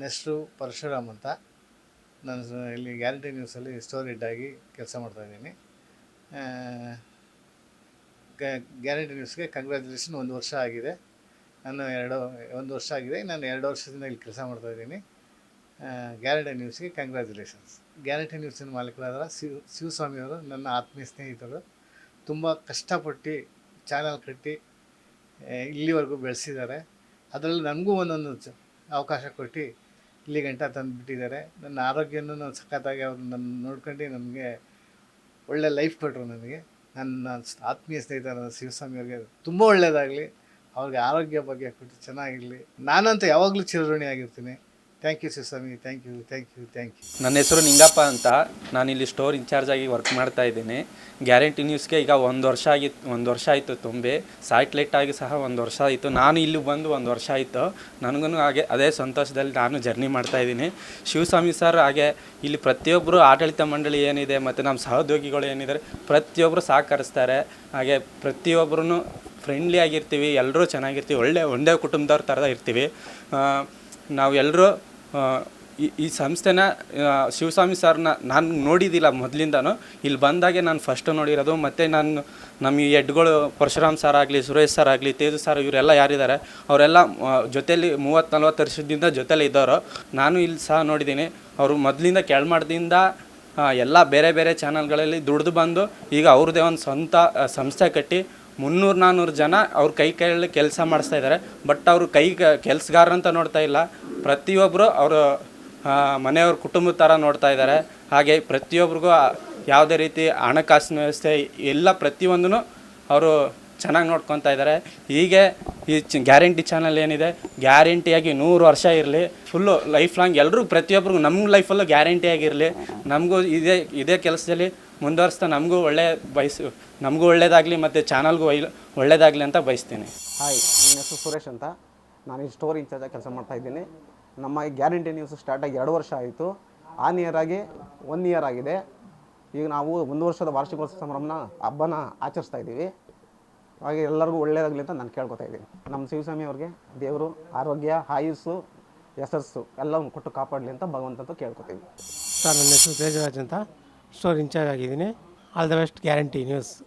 ಹೆಸರು ಪರಶುರಾಮ್ ಅಂತ. ನಾನು ಇಲ್ಲಿ ಗ್ಯಾರಂಟಿ ನ್ಯೂಸಲ್ಲಿ ಸ್ಟೋರ್ ಹೆಡ್ಡಾಗಿ ಕೆಲಸ ಮಾಡ್ತಾಯಿದ್ದೀನಿ. ಗ್ಯಾರಂಟಿ ನ್ಯೂಸ್ಗೆ ಕಂಗ್ರ್ಯಾಚುಲೇಷನ್. 1 ವರ್ಷ ಆಗಿದೆ. ನಾನು 1 ವರ್ಷ ಆಗಿದೆ. ನಾನು 2 ವರ್ಷದಿಂದ ಇಲ್ಲಿ ಕೆಲಸ ಮಾಡ್ತಾಯಿದ್ದೀನಿ. ಗ್ಯಾರಂಟಿ ನ್ಯೂಸ್ಗೆ ಕಂಗ್ರ್ಯಾಚುಲೇಷನ್ಸ್. ಗ್ಯಾರಂಟಿ ನ್ಯೂಸಿನ ಮಾಲೀಕರಾದ ಶಿವಸ್ವಾಮಿಯವರು ನನ್ನ ಆತ್ಮೀಯ ಸ್ನೇಹಿತರು. ತುಂಬ ಕಷ್ಟಪಟ್ಟು ಚಾನಲ್ ಕಟ್ಟಿ ಇಲ್ಲಿವರೆಗೂ ಬೆಳೆಸಿದ್ದಾರೆ. ಅದರಲ್ಲಿ ನನಗೂ ಒಂದೊಂದು ಅವಕಾಶ ಕೊಟ್ಟು ಇಲ್ಲಿ ಗಂಟ ತಂದುಬಿಟ್ಟಿದ್ದಾರೆ. ನನ್ನ ಆರೋಗ್ಯನೂ ನಾನು ಸಖತ್ತಾಗಿ ಅವ್ರು ನನ್ನ ನೋಡ್ಕೊಂಡು ನನಗೆ ಒಳ್ಳೆ ಲೈಫ್ ಕೊಟ್ಟರು. ನನಗೆ ನನ್ನ ಆತ್ಮೀಯ ಸ್ನೇಹಿತರಾದ ಶಿವಸ್ವಾಮಿಯವ್ರಿಗೆ ತುಂಬ ಒಳ್ಳೆಯದಾಗಲಿ, ಅವ್ರಿಗೆ ಆರೋಗ್ಯ ಬಗ್ಗೆ ಕೊಟ್ಟು ಚೆನ್ನಾಗಿರಲಿ. ನಾನಂತೂ ಯಾವಾಗಲೂ ಚಿರಋಣಿಯಾಗಿರ್ತೀನಿ. Thank you Shivaswamy. Thank you. ನನ್ನ ಹೆಸರು ನಿಂಗಪ್ಪ ಅಂತ. ನಾನಿಲ್ಲಿ ಸ್ಟೋರ್ ಇನ್ಚಾರ್ಜ್ ಆಗಿ ವರ್ಕ್ ಮಾಡ್ತಾ ಇದ್ದೀನಿ. ಗ್ಯಾರಂಟಿ ನ್ಯೂಸ್ಗೆ ಈಗ 1 ವರ್ಷ ಆಯಿತು ತುಂಬಿ. ಸ್ಯಾಟ್ಲೈಟ್ ಆಗಿ ಸಹ 1 ವರ್ಷ ಆಯಿತು. ನಾನು ಇಲ್ಲಿ ಬಂದು 1 ವರ್ಷ ಆಯಿತು. ನನಗೂ ಹಾಗೆ ಅದೇ ಸಂತೋಷದಲ್ಲಿ ನಾನು ಜರ್ನಿ ಮಾಡ್ತಾಯಿದ್ದೀನಿ. ಶಿವಸ್ವಾಮಿ ಸರ್ ಹಾಗೆ ಇಲ್ಲಿ ಪ್ರತಿಯೊಬ್ಬರು ಆಡಳಿತ ಮಂಡಳಿ ಏನಿದೆ ಮತ್ತು ನಮ್ಮ ಸಹೋದ್ಯೋಗಿಗಳು ಏನಿದ್ದಾರೆ ಪ್ರತಿಯೊಬ್ಬರು ಸಹಕರಿಸ್ತಾರೆ. ಹಾಗೆ ಪ್ರತಿಯೊಬ್ಬರೂ ಫ್ರೆಂಡ್ಲಿ ಆಗಿರ್ತೀವಿ, ಎಲ್ಲರೂ ಚೆನ್ನಾಗಿರ್ತೀವಿ, ಒಂದೇ ಕುಟುಂಬದವ್ರ ಥರ ಇರ್ತೀವಿ ನಾವು ಎಲ್ಲರೂ. ಈ ಸಂಸ್ಥೆನ ಶಿವಸ್ವಾಮಿ ಸರ್ನ ನಾನು ನೋಡಿದ್ದಿಲ್ಲ ಮೊದಲಿಂದನೂ. ಇಲ್ಲಿ ಬಂದಾಗೆ ನಾನು ಫಸ್ಟ್ ನೋಡಿರೋದು. ಮತ್ತು ನಮ್ಮ ಈ ಹೆಡ್ಗಳು ಪರಶುರಾಮ್ ಸರ್ ಆಗಲಿ, ಸುರೇಶ್ ಸರ್ ಆಗಲಿ, ತೇಜು ಸರ್ ಇವರೆಲ್ಲ ಯಾರಿದ್ದಾರೆ ಅವರೆಲ್ಲ ಜೊತೆಯಲ್ಲಿ 30-40 ವರ್ಷದಿಂದ ಜೊತೆಲಿ ಇದ್ದವರು. ನಾನು ಇಲ್ಲಿ ಸಹ ನೋಡಿದ್ದೀನಿ. ಅವರು ಮೊದಲಿಂದ ಕೆಳಮಟ್ಟದಿಂದ ಎಲ್ಲ ಬೇರೆ ಬೇರೆ ಚಾನಲ್ಗಳಲ್ಲಿ ದುಡ್ದು ಬಂದು ಈಗ ಅವ್ರದ್ದೇ ಒಂದು ಸ್ವಂತ ಸಂಸ್ಥೆ ಕಟ್ಟಿ 300-400 ಜನ ಅವ್ರ ಕೈಯಲ್ಲಿ ಕೆಲಸ ಮಾಡಿಸ್ತಾ ಇದ್ದಾರೆ. ಬಟ್ ಅವರು ಕೆಲಸಗಾರ ನೋಡ್ತಾ ಇಲ್ಲ. ಪ್ರತಿಯೊಬ್ಬರು ಅವರು ಮನೆಯವ್ರ ಕುಟುಂಬದ ಥರ ನೋಡ್ತಾ ಇದ್ದಾರೆ. ಹಾಗೆ ಪ್ರತಿಯೊಬ್ಬರಿಗೂ ಯಾವುದೇ ರೀತಿ ಹಣಕಾಸಿನ ವ್ಯವಸ್ಥೆ ಎಲ್ಲ ಪ್ರತಿಯೊಂದೂ ಅವರು ಚೆನ್ನಾಗಿ ನೋಡ್ಕೊತಾ ಇದ್ದಾರೆ. ಹೀಗೆ ಈ ಗ್ಯಾರಂಟಿ ಚಾನಲ್ ಏನಿದೆ ಗ್ಯಾರಂಟಿಯಾಗಿ 100 ವರ್ಷ ಇರಲಿ, ಫುಲ್ಲು ಲೈಫ್ ಲಾಂಗ್ ಎಲ್ಲರೂ ಪ್ರತಿಯೊಬ್ಬರಿಗೂ ನಮ್ಮ ಲೈಫಲ್ಲೂ ಗ್ಯಾರಂಟಿಯಾಗಿರಲಿ. ನಮಗೂ ಇದೇ ಕೆಲಸದಲ್ಲಿ ಮುಂದುವರಿಸ್ತಾ ನಮಗೂ ಒಳ್ಳೆಯದಾಗಲಿ ಮತ್ತು ಚಾನಲ್ಗೂ ಒಳ್ಳೆಯದಾಗಲಿ ಅಂತ ಬಯಸ್ತೀನಿ. ಹಾಯ್, ನನ್ನ ಹೆಸರು ಸುರೇಶ್ ಅಂತ. ನಾನು ಈ ಸ್ಟೋರ್ ಇನ್ಚಾರ್ಜಾಗಿ ಕೆಲಸ ಮಾಡ್ತಾಯಿದ್ದೀನಿ. ನಮ್ಮ ಗ್ಯಾರಂಟಿ ನ್ಯೂಸ್ ಸ್ಟಾರ್ಟಾಗಿ 2 ವರ್ಷ ಆಯಿತು. ಆನ್ ಇಯರ್ ಆಗಿ 1 ಇಯರ್ ಆಗಿದೆ. ಈಗ ನಾವು 1 ವರ್ಷದ ವಾರ್ಷಿಕೋತ್ಸವ ಸಂಭ್ರಮನ ಹಬ್ಬನ ಆಚರಿಸ್ತಾ ಇದ್ದೀವಿ. ಹಾಗೆ ಎಲ್ಲರಿಗೂ ಒಳ್ಳೆಯದಾಗಲಿ ಅಂತ ನಾನು ಕೇಳ್ಕೊತಾ ಇದ್ದೀನಿ. ನಮ್ಮ ಶಿವಸ್ವಾಮಿ ಅವ್ರಿಗೆ ದೇವರು ಆರೋಗ್ಯ, ಆಯುಸ್ಸು, ಯಶಸ್ಸು ಎಲ್ಲವೂ ಕೊಟ್ಟು ಕಾಪಾಡಲಿ ಅಂತ ಭಗವಂತ ಕೇಳ್ಕೊತೀವಿ. ಸರ್, ನನ್ನ ಹೆಸರು ತೇಜರಾಜ್ ಅಂತ. ಸ್ಟೋರ್ ಇನ್ಚಾರ್ಜ್ ಆಗಿದ್ದೀನಿ. All the best guarantee news.